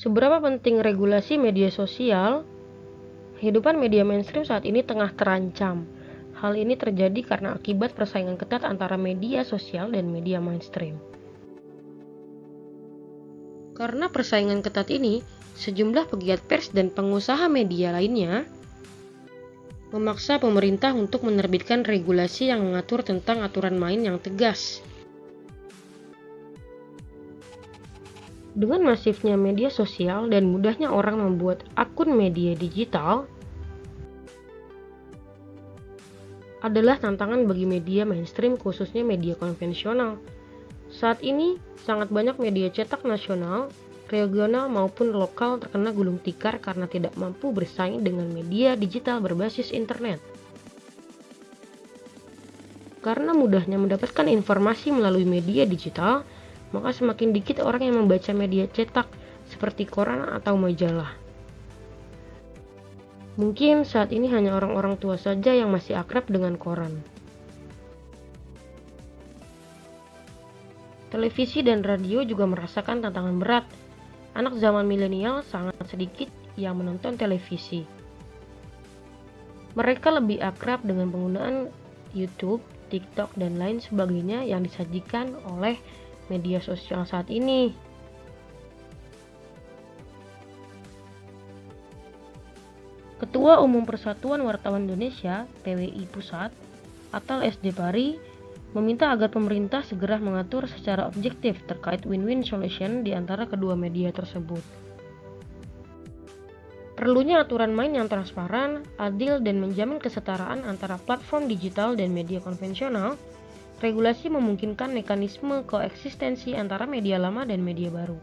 Seberapa penting regulasi media sosial? Kehidupan media mainstream saat ini tengah terancam. Hal ini terjadi karena akibat persaingan ketat antara media sosial dan media mainstream. Karena persaingan ketat ini, sejumlah pegiat pers dan pengusaha media lainnya memaksa pemerintah untuk menerbitkan regulasi yang mengatur tentang aturan main yang tegas. Dengan masifnya media sosial dan mudahnya orang membuat akun media digital adalah tantangan bagi media mainstream, khususnya media konvensional. Saat ini, sangat banyak media cetak nasional, regional maupun lokal terkena gulung tikar karena tidak mampu bersaing dengan media digital berbasis internet. Karena mudahnya mendapatkan informasi melalui media digital, maka semakin dikit orang yang membaca media cetak seperti koran atau majalah. Mungkin saat ini hanya orang-orang tua saja yang masih akrab dengan koran. Televisi dan radio juga merasakan tantangan berat. Anak zaman milenial sangat sedikit yang menonton televisi. Mereka lebih akrab dengan penggunaan YouTube, TikTok, dan lain sebagainya yang disajikan oleh media sosial saat ini. Ketua Umum Persatuan Wartawan Indonesia (PWI) Pusat atau SD-PARI meminta agar pemerintah segera mengatur secara objektif terkait win-win solution di antara kedua media tersebut. Perlunya aturan main yang transparan, adil, dan menjamin kesetaraan antara platform digital dan media konvensional. Regulasi memungkinkan mekanisme koeksistensi antara media lama dan media baru.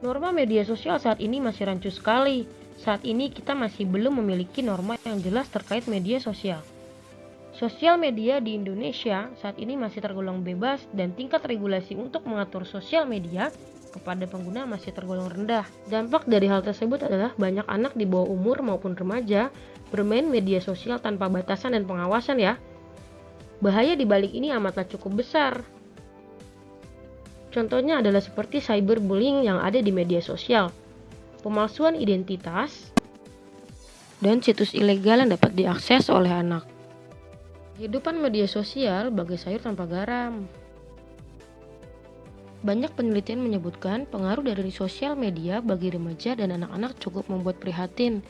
Norma media sosial saat ini masih rancu sekali. Saat ini kita masih belum memiliki norma yang jelas terkait media sosial. Sosial media di Indonesia saat ini masih tergolong bebas dan tingkat regulasi untuk mengatur sosial media kepada pengguna masih tergolong rendah. Dampak dari hal tersebut adalah banyak anak di bawah umur maupun remaja bermain media sosial tanpa batasan dan pengawasan ya. Bahaya di balik ini amatlah cukup besar. Contohnya adalah seperti cyberbullying yang ada di media sosial, pemalsuan identitas, dan situs ilegal yang dapat diakses oleh anak. Kehidupan media sosial bagai sayur tanpa garam. Banyak penelitian menyebutkan pengaruh dari sosial media bagi remaja dan anak-anak cukup membuat prihatin.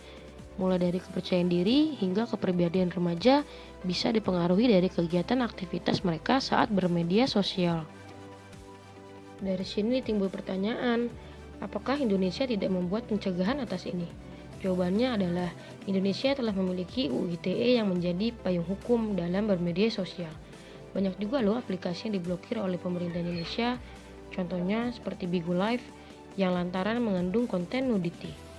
Mulai dari kepercayaan diri hingga kepribadian remaja bisa dipengaruhi dari kegiatan aktivitas mereka saat bermedia sosial. Dari sini timbul pertanyaan, apakah Indonesia tidak membuat pencegahan atas ini? Jawabannya adalah Indonesia telah memiliki UU ITE yang menjadi payung hukum dalam bermedia sosial. Banyak juga loh aplikasi yang diblokir oleh pemerintah Indonesia, contohnya seperti Bigo Live yang lantaran mengandung konten nudity.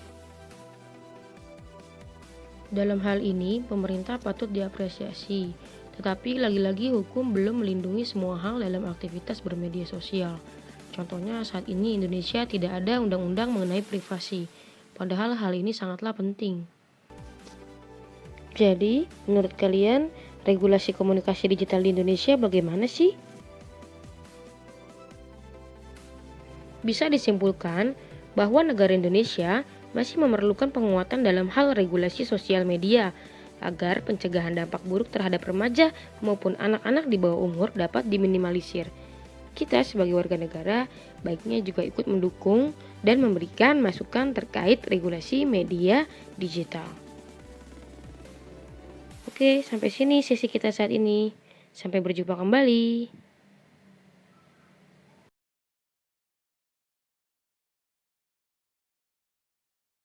Dalam hal ini, pemerintah patut diapresiasi, tetapi lagi-lagi hukum belum melindungi semua hal dalam aktivitas bermedia sosial. Contohnya saat ini Indonesia tidak ada undang-undang mengenai privasi, padahal hal ini sangatlah penting. Jadi, menurut kalian, regulasi komunikasi digital di Indonesia bagaimana sih? Bisa disimpulkan bahwa negara Indonesia masih memerlukan penguatan dalam hal regulasi sosial media agar pencegahan dampak buruk terhadap remaja maupun anak-anak di bawah umur dapat diminimalisir. Kita sebagai warga negara baiknya juga ikut mendukung dan memberikan masukan terkait regulasi media digital. Oke, sampai sini sesi kita saat ini. Sampai berjumpa kembali.